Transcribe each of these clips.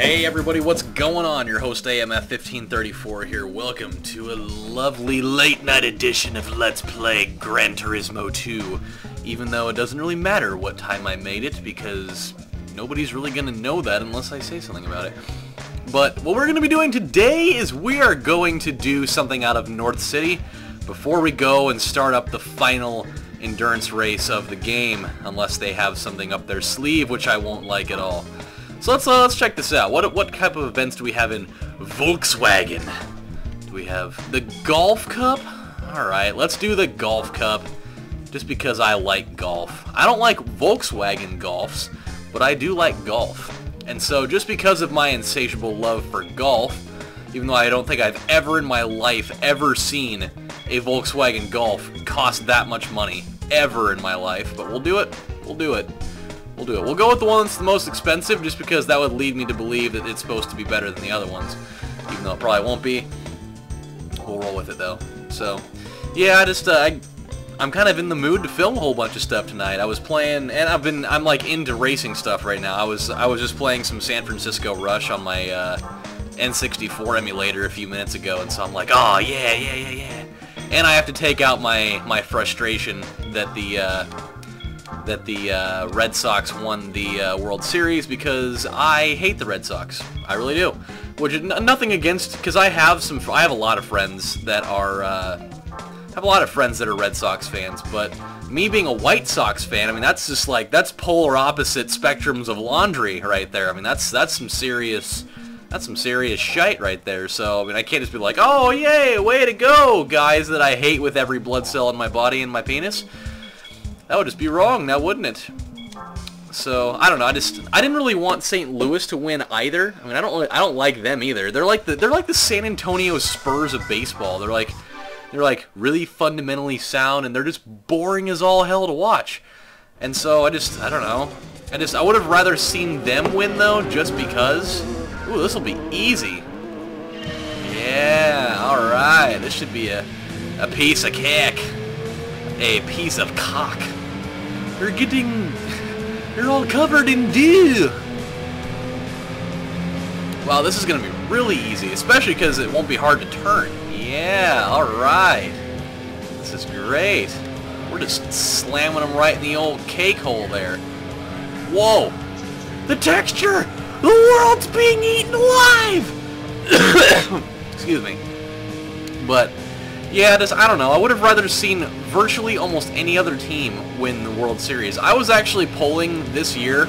Hey everybody, what's going on? Your host AMF1534 here. Welcome to a lovely late night edition of Let's Play Gran Turismo 2. Even though it doesn't really matter what time I made it, because nobody's really going to know that unless I say something about it. But what we're going to be doing today is we are going to do something out of North City before we go and start up the final endurance race of the game, unless they have something up their sleeve, which I won't like at all. So let's check this out. What type of events do we have in Volkswagen? Do we have the Golf Cup? Alright, let's do the Golf Cup, just because I like golf. I don't like Volkswagen Golfs, but I do like golf. And so just because of my insatiable love for golf, even though I don't think I've ever in my life ever seen a Volkswagen Golf cost that much money, ever in my life, but we'll do it. We'll do it. We'll do it. We'll go with the one that's the most expensive, just because that would lead me to believe that it's supposed to be better than the other ones, even though it probably won't be. We'll roll with it though. So, yeah, I'm kind of in the mood to film a whole bunch of stuff tonight. I was playing, and I'm like into racing stuff right now. I was just playing some San Francisco Rush on my N64 emulator a few minutes ago, and so I'm like, oh yeah. And I have to take out my frustration that the Red Sox won the World Series, because I hate the Red Sox. I really do. Which is nothing against, because I have a lot of friends that are Red Sox fans, but me being a White Sox fan, I mean, that's just like, that's polar opposite spectrums of laundry right there. I mean, that's some serious shite right there. So I mean, I can't just be like, oh yay, way to go, guys that I hate with every blood cell in my body and my penis. That would just be wrong, now wouldn't it? So I don't know. I didn't really want St. Louis to win either. I mean, I don't like them either. They're like the San Antonio Spurs of baseball. They're like really fundamentally sound, and they're just boring as all hell to watch. And so I don't know. I would have rather seen them win though, just because. Ooh, this will be easy. Yeah, all right. This should be a piece of cake. A piece of cock. You're all covered in dew. Wow, this is gonna be really easy, especially because it won't be hard to turn. Yeah, all right. This is great. We're just slamming them right in the old cake hole there. Whoa, the texture! The world's being eaten alive! Excuse me. But yeah, I don't know. I would have rather seen virtually almost any other team win the World Series. I was actually polling this year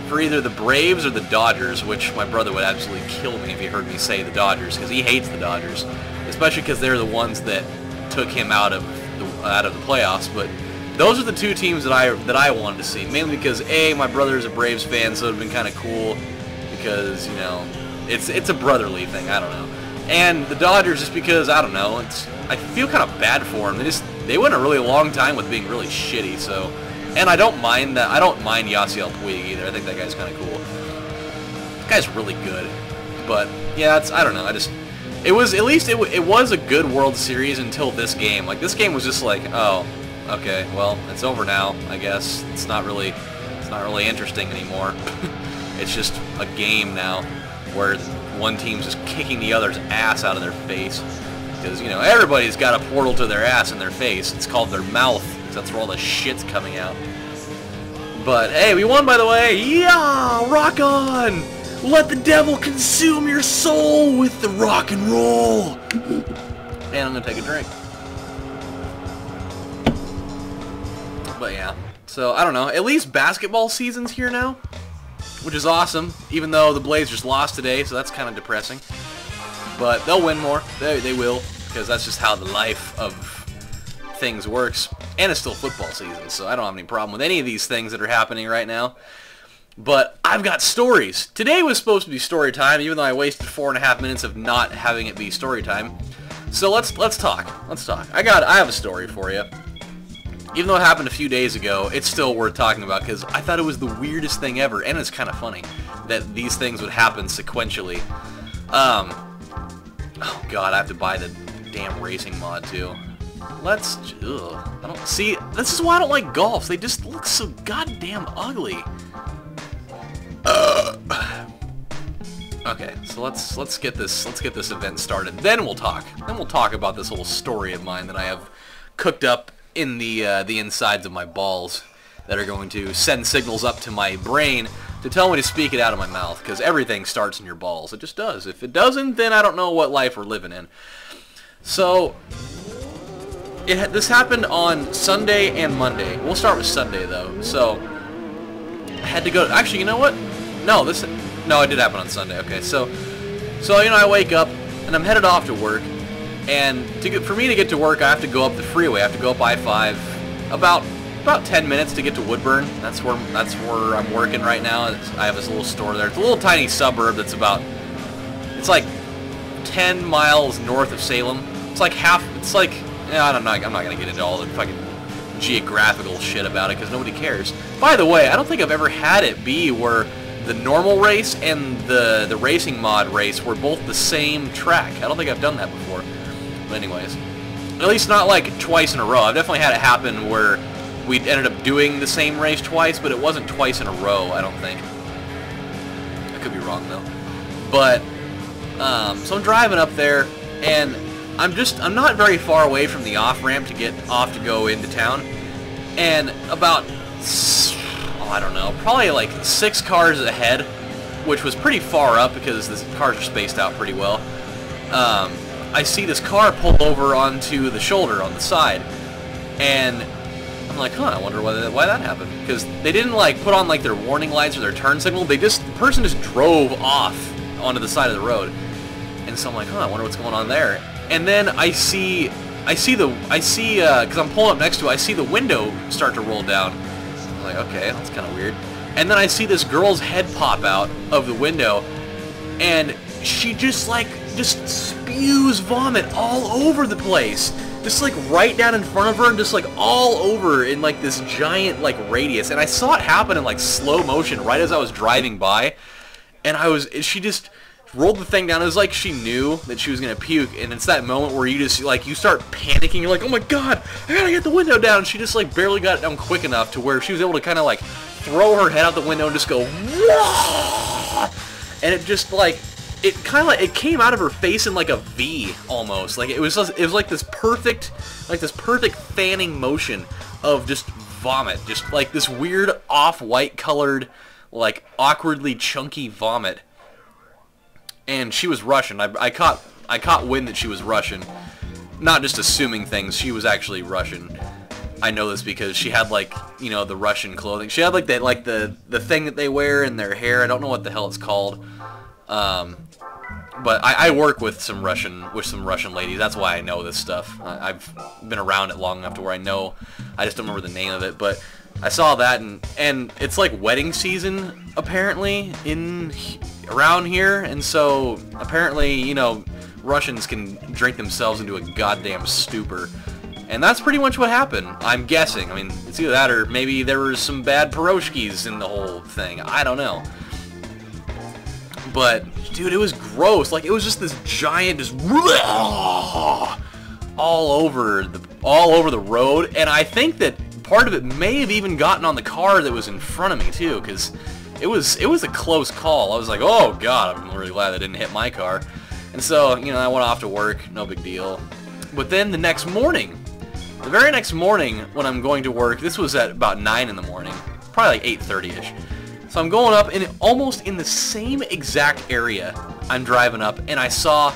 for either the Braves or the Dodgers, which my brother would absolutely kill me if he heard me say the Dodgers, because he hates the Dodgers, especially because they're the ones that took him out of the playoffs. But those are the two teams that I wanted to see, mainly because A, my brother is a Braves fan, so it would have been kind of cool, because, you know, it's a brotherly thing. I don't know. And the Dodgers, just because, I don't know, I feel kind of bad for them. They went a really long time with being really shitty, so. And I don't mind that. I don't mind Yasiel Puig either. I think that guy's kind of cool. That guy's really good. But yeah, I don't know. It was a good World Series until this game. Like, this game was just like, oh, okay, well, it's over now. I guess it's not really interesting anymore. It's just a game now where one team's just kicking the other's ass out of their face. Because, you know, everybody's got a portal to their ass and their face. It's called their mouth, because that's where all the shit's coming out. But, hey, we won, by the way! Yeah! Rock on! Let the devil consume your soul with the rock and roll! And I'm gonna take a drink. But, yeah. So, I don't know. At least basketball season's here now, which is awesome, even though the Blazers lost today, so that's kind of depressing. But they'll win more. They will, because that's just how the life of things works. And it's still football season, so I don't have any problem with any of these things that are happening right now. But I've got stories. Today was supposed to be story time, even though I wasted 4.5 minutes of not having it be story time. So let's talk. Let's talk. I have a story for you. Even though it happened a few days ago, it's still worth talking about, because I thought it was the weirdest thing ever, and it's kind of funny that these things would happen sequentially. Oh god, I have to buy the damn racing mod too. I don't see. This is why I don't like golfs. They just look so goddamn ugly. Okay, so let's get this event started. Then we'll talk. Then we'll talk about this little story of mine that I have cooked up in the insides of my balls that are going to send signals up to my brain to tell me to speak it out of my mouth, because everything starts in your balls. It just does. If it doesn't, then I don't know what life we're living in. So this happened on Sunday and Monday. We'll start with Sunday though. So I had to go. Actually, you know what? No, it did happen on Sunday. Okay, so you know, I wake up and I'm headed off to work, and for me to get to work, I have to go up the freeway. I have to go up I-5 about 10 minutes to get to Woodburn. That's where I'm working right now. I have this little store there. It's a little tiny suburb that's it's like 10 miles north of Salem. It's like yeah, I'm not gonna get into all the fucking geographical shit about it because nobody cares. By the way, I don't think I've ever had it be where the normal race and the racing mod race were both the same track. I don't think I've done that before. But anyways, at least not like twice in a row. I've definitely had it happen where we ended up doing the same race twice, but it wasn't twice in a row, I don't think. I could be wrong though. But so I'm driving up there, and I'm not very far away from the off-ramp to get off to go into town, and about, I don't know, probably like 6 cars ahead, which was pretty far up because the cars are spaced out pretty well. I see this car pull over onto the shoulder on the side, and I'm like, huh, I wonder why that happened, because they didn't like put on like their warning lights or their turn signal. The person just drove off onto the side of the road, and so I'm like, huh, I wonder what's going on there. And then I see because I'm pulling up next to it, I see the window start to roll down. I'm like, okay, that's kind of weird. And then I see this girl's head pop out of the window, and she just spews vomit all over the place. Just like right down in front of her and just like all over in like this giant like radius. And I saw it happen in like slow motion right as I was driving by. And she just rolled the thing down. It was like she knew that she was gonna puke, and it's that moment where you just like you start panicking. You're like, oh my god, I gotta get the window down. And she just like barely got it down quick enough to where she was able to kind of like throw her head out the window and just go, whoa! And it just like it came out of her face in like a V almost. Like it was like this perfect fanning motion of just vomit, just like this weird off-white colored, like awkwardly chunky vomit. And she was Russian. I caught wind that she was Russian. Not just assuming things. She was actually Russian. I know this because she had like, you know, the Russian clothing. She had like the thing that they wear in their hair. I don't know what the hell it's called. But I work with some Russian ladies. That's why I know this stuff. I've been around it long enough to where I know. I just don't remember the name of it. But I saw that, and it's like wedding season apparently around here, and so apparently, you know, Russians can drink themselves into a goddamn stupor. And that's pretty much what happened, I'm guessing. I mean, it's either that or maybe there were some bad pierogies in the whole thing. I don't know. But, dude, it was gross. Like, it was just this giant, just all over the road. And I think that part of it may have even gotten on the car that was in front of me, too, because it was a close call. I was like, oh, God, I'm really glad that didn't hit my car. And so, you know, I went off to work, no big deal. But then the very next morning when I'm going to work, this was at about 9 in the morning, probably like 8:30-ish. So I'm going up, and almost in the same exact area I'm driving up, and I saw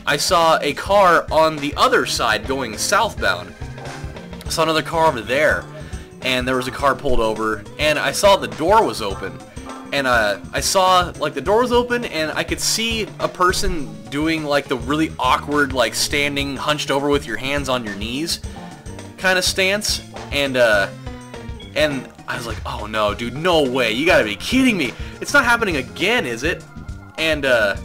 a car on the other side going southbound. I saw another car over there, and there was a car pulled over, and I saw the door was open. And I saw, like, the door was open, and I could see a person doing, like, the really awkward, like, standing hunched over with your hands on your knees kind of stance. And I was like, oh no, dude, no way, you gotta be kidding me. It's not happening again, is it? And I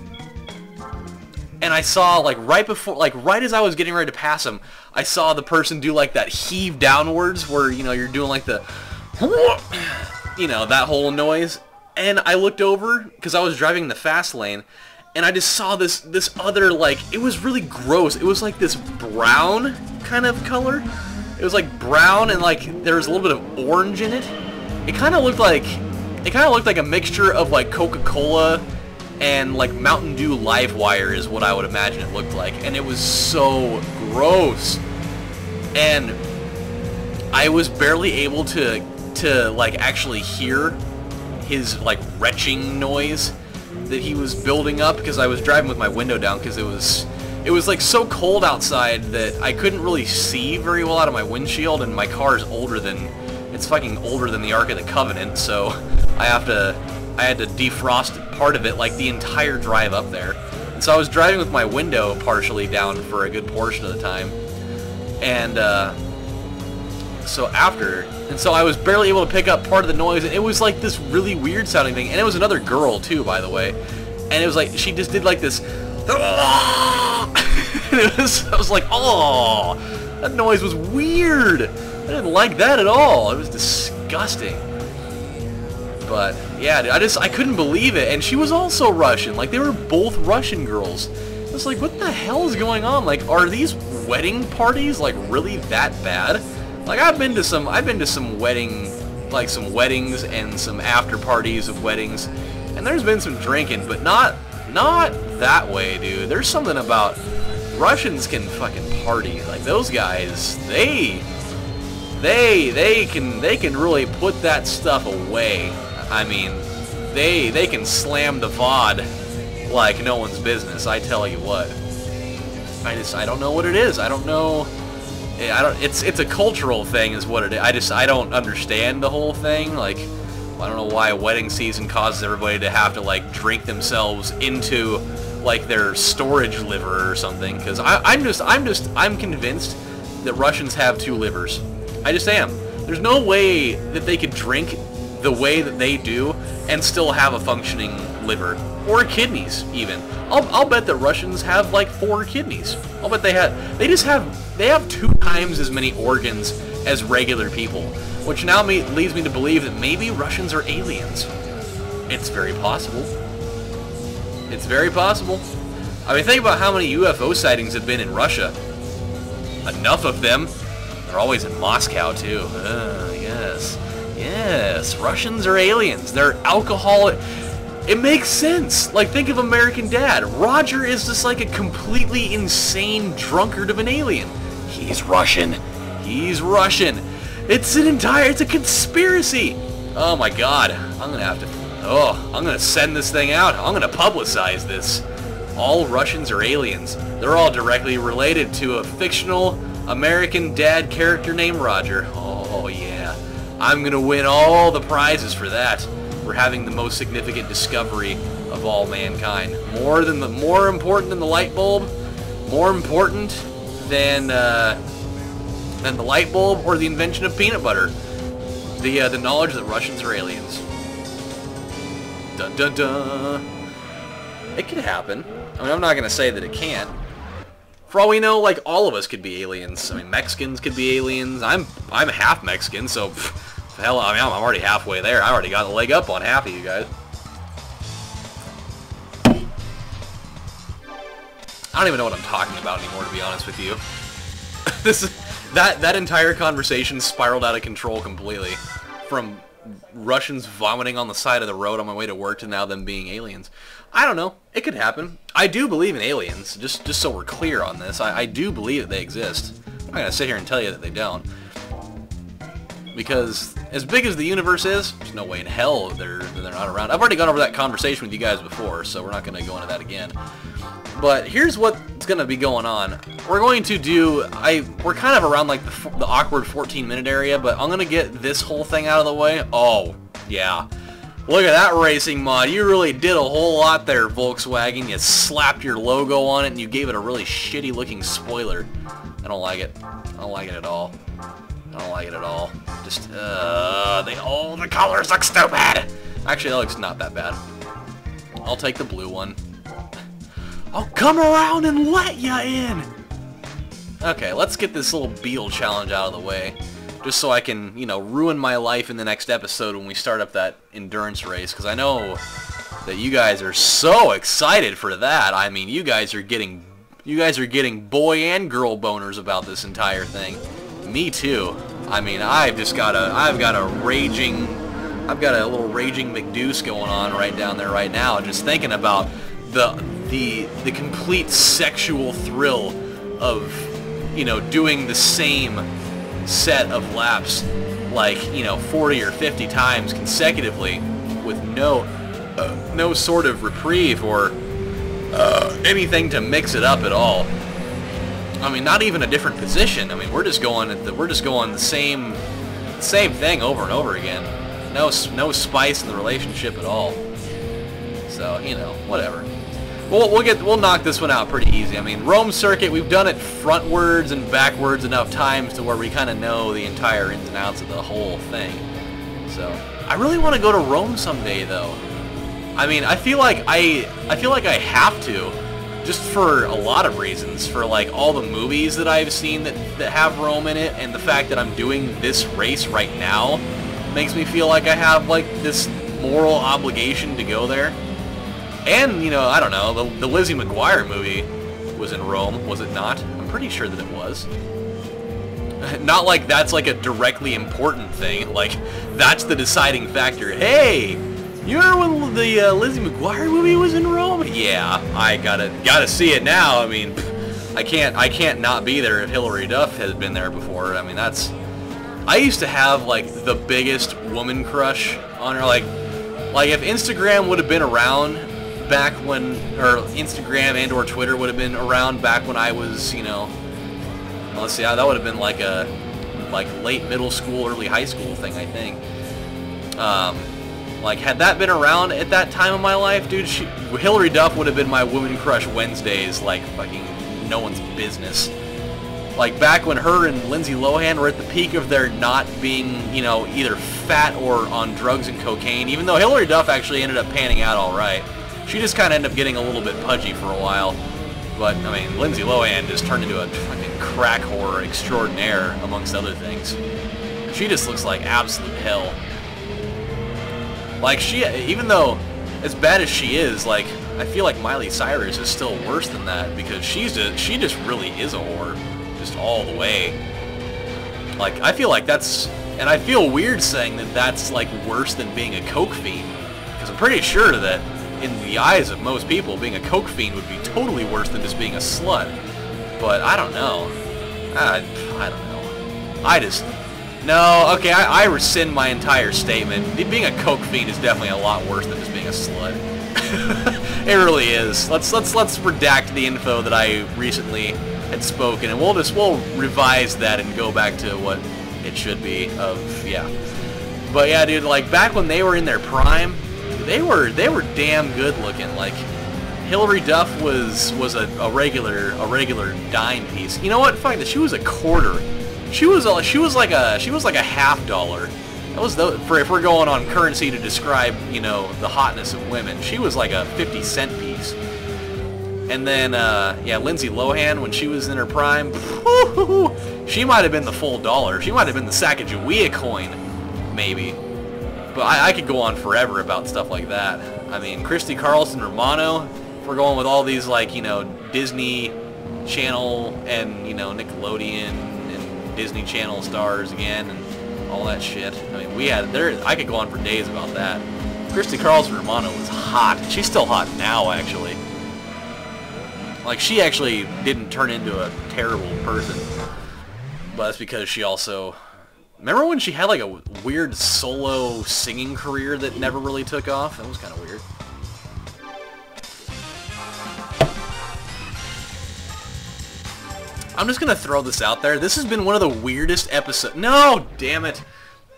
saw, like, right as I was getting ready to pass him, I saw the person do, like, that heave downwards where, you know, you're doing, like, the, you know, that whole noise. And I looked over, because I was driving in the fast lane, and I just saw this other, like, it was really gross. It was like this brown kind of color. It was like brown, and like there was a little bit of orange in it. It kind of looked like a mixture of like Coca-Cola and like Mountain Dew Live Wire is what I would imagine it looked like, and it was so gross. And I was barely able to like actually hear his like retching noise that he was building up, because I was driving with my window down, because it was like so cold outside that I couldn't really see very well out of my windshield, and my car is it's fucking older than the Ark of the Covenant, so I had to defrost part of it like the entire drive up there. And so I was driving with my window partially down for a good portion of the time. And so I was barely able to pick up part of the noise, and it was like this really weird sounding thing. And it was another girl too, by the way. And it was like she just did like this. I was like, oh, that noise was weird. I didn't like that at all. It was disgusting. But yeah, dude, I couldn't believe it. And she was also Russian. Like, they were both Russian girls. I was like, what the hell is going on? Like, are these wedding parties like really that bad? Like, I've been to some weddings and some after parties of weddings, and there's been some drinking, but not that way, dude. There's something about Russians can fucking party. Like, those guys, they can really put that stuff away. I mean, they can slam the VOD like no one's business. I tell you what. I don't know what it is. I don't know. It's a cultural thing, is what it is. I don't understand the whole thing. Like, I don't know why wedding season causes everybody to have to like drink themselves into like their storage liver or something. Because I'm convinced that Russians have two livers. I just am. There's no way that they could drink the way that they do and still have a functioning liver or kidneys even. I'll bet that Russians have like 4 kidneys. I'll bet they have 2 times as many organs as regular people, which now leads me to believe that maybe Russians are aliens. It's very possible. It's very possible. I mean, think about how many UFO sightings have been in Russia. Enough of them. They're always in Moscow, too. Yes. Yes, Russians are aliens. They're alcoholic. It makes sense. Like, think of American Dad. Roger is just like a completely insane drunkard of an alien. He's Russian. He's Russian. It's a conspiracy. Oh my God. I'm gonna send this thing out. I'm gonna publicize this. All Russians are aliens. They're all directly related to a fictional American Dad character named Roger. Oh yeah. I'm gonna win all the prizes for that. For having the most significant discovery of all mankind. More important than the light bulb. More important than the light bulb or the invention of peanut butter. The knowledge that Russians are aliens. Dun dun dun. It could happen. I mean, I'm not gonna say that it can't. For all we know, like, all of us could be aliens. I mean, Mexicans could be aliens. I'm half Mexican, so hell, I mean, I'm already halfway there. I already got a leg up on half of you guys. I don't even know what I'm talking about anymore, to be honest with you. That entire conversation spiraled out of control completely. From Russians vomiting on the side of the road on my way to work to now them being aliens. I don't know. It could happen. I do believe in aliens, just so we're clear on this. I do believe that they exist. I'm not going to sit here and tell you that they don't. Because as big as the universe is, there's no way in hell they're not around. I've already gone over that conversation with you guys before, so we're not going to go into that again. But here's what's going to be going on. We're going to do, we're kind of around like the awkward 14-minute area, but I'm going to get this whole thing out of the way. Oh, yeah. Look at that racing mod. You really did a whole lot there, Volkswagen. You slapped your logo on it and you gave it a really shitty looking spoiler. I don't like it. I don't like it at all. I don't like it at all. Just, the colors look stupid! Actually, that looks not that bad. I'll take the blue one. I'll come around and let ya in! Okay, let's get this little Beetle challenge out of the way. Just so I can, you know, ruin my life in the next episode when we start up that endurance race. Because I know that you guys are so excited for that. I mean, you guys are getting boy and girl boners about this entire thing. Me too. I mean, I've got a raging I've got a little raging McDeuce going on right down there right now, just thinking about the complete sexual thrill of, you know, doing the same set of laps, like, you know, 40 or 50 times consecutively with no sort of reprieve or anything to mix it up at all. I mean, not even a different position. I mean, we're just going the same thing over and over again. No spice in the relationship at all. So, you know, whatever. We'll knock this one out pretty easy. I mean, Rome circuit, we've done it frontwards and backwards enough times to where we kind of know the entire ins and outs of the whole thing. So, I really want to go to Rome someday, though. I mean, I feel like I have to, just for a lot of reasons. For like all the movies that I've seen that have Rome in it, and the fact that I'm doing this race right now makes me feel like I have like this moral obligation to go there. And, you know, I don't know, the Lizzie McGuire movie was in Rome, was it not? I'm pretty sure that it was. Not like that's like a directly important thing, like that's the deciding factor. Hey, you remember when the Lizzie McGuire movie was in Rome? Yeah, I gotta see it now. I mean, I can't not be there if Hillary Duff has been there before. I mean, I used to have like the biggest woman crush on her. Like if Instagram would have been around back when, or Instagram and or Twitter would have been around back when I was, you know, let's see, that would have been like a late middle school, early high school thing, I think. Like, had that been around at that time of my life, dude, Hillary Duff would have been my Woman Crush Wednesdays like fucking no one's business. Like, back when her and Lindsay Lohan were at the peak of their not being, you know, either fat or on drugs and cocaine, even though Hillary Duff actually ended up panning out all right. She just kind of ended up getting a little bit pudgy for a while. But, I mean, Lindsay Lohan just turned into a fucking crack whore extraordinaire, amongst other things. She just looks like absolute hell. Like, even though, as bad as she is, like, I feel like Miley Cyrus is still worse than that, because she just really is a whore. Just all the way. Like, I feel like that's, and I feel weird saying that that's, like, worse than being a coke fiend. Because I'm pretty sure that, in the eyes of most people, being a coke fiend would be totally worse than just being a slut. But I don't know. I don't know. No, okay, I rescind my entire statement. Being a coke fiend is definitely a lot worse than just being a slut. It really is. Let's redact the info that I recently had spoken, and we'll revise that and go back to what it should be. Yeah. But yeah, dude, like back when they were in their prime, they were damn good looking. Like Hillary Duff was a regular dime piece. You know what? Fuck that. She was a quarter. She was like a $50. That was if we're going on currency to describe, you know, the hotness of women. She was like a 50-cent piece. And then yeah, Lindsay Lohan, when she was in her prime, she might have been the full dollar. She might have been the Sacagawea coin, maybe. But I could go on forever about stuff like that. I mean, Christy Carlson Romano, if we're going with all these, like, you know, Disney Channel and, you know, Nickelodeon and Disney Channel stars again and all that shit. I mean, I could go on for days about that. Christy Carlson Romano was hot. She's still hot now, actually. Like, she actually didn't turn into a terrible person. But that's because she also... Remember when she had like a weird solo singing career that never really took off? That was kind of weird. I'm just going to throw this out there. This has been one of the weirdest episodes. No, damn it.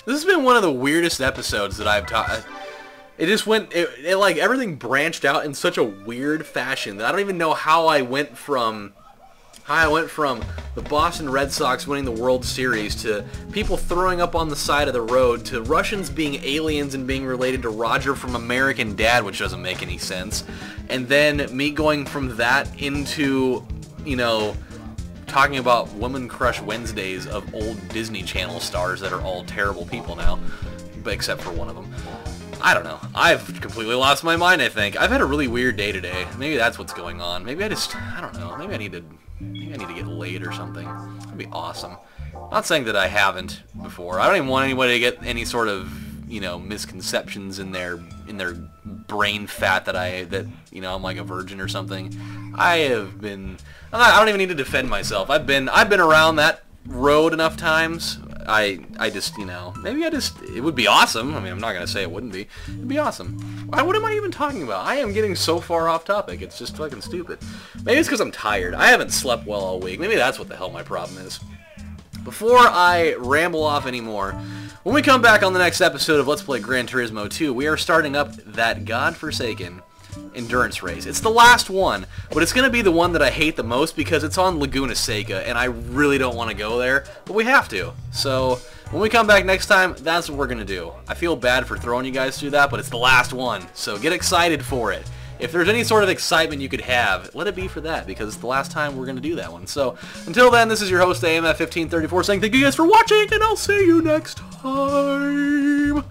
This has been one of the weirdest episodes that I've taught. It just went, it like everything branched out in such a weird fashion that I don't even know how I went from the Boston Red Sox winning the World Series to people throwing up on the side of the road to Russians being aliens and being related to Roger from American Dad, which doesn't make any sense. And then me going from that into, you know, talking about Woman Crush Wednesdays of old Disney Channel stars that are all terrible people now, but except for one of them. I don't know. I've completely lost my mind, I think. I've had a really weird day today. Maybe that's what's going on. Maybe I don't know. Maybe I need to get laid or something. That'd be awesome. Not saying that I haven't before. I don't even want anybody to get any sort of you know, misconceptions in their brain fat that you know, I'm like a virgin or something. I don't even need to defend myself. I've been around that road enough times. I just, you know, it would be awesome. I mean, I'm not going to say it wouldn't be. It'd be awesome. What am I even talking about? I am getting so far off topic. It's just fucking stupid. Maybe it's because I'm tired. I haven't slept well all week. Maybe that's what the hell my problem is. Before I ramble off anymore, when we come back on the next episode of Let's Play Gran Turismo 2, we are starting up that godforsaken endurance race. It's the last one, but it's going to be the one that I hate the most because it's on Laguna Seca, and I really don't want to go there, but we have to. So when we come back next time, that's what we're going to do. I feel bad for throwing you guys through that, but it's the last one, so get excited for it. If there's any sort of excitement you could have, let it be for that, because it's the last time we're going to do that one. So until then, this is your host, AMF1534, saying thank you guys for watching, and I'll see you next time.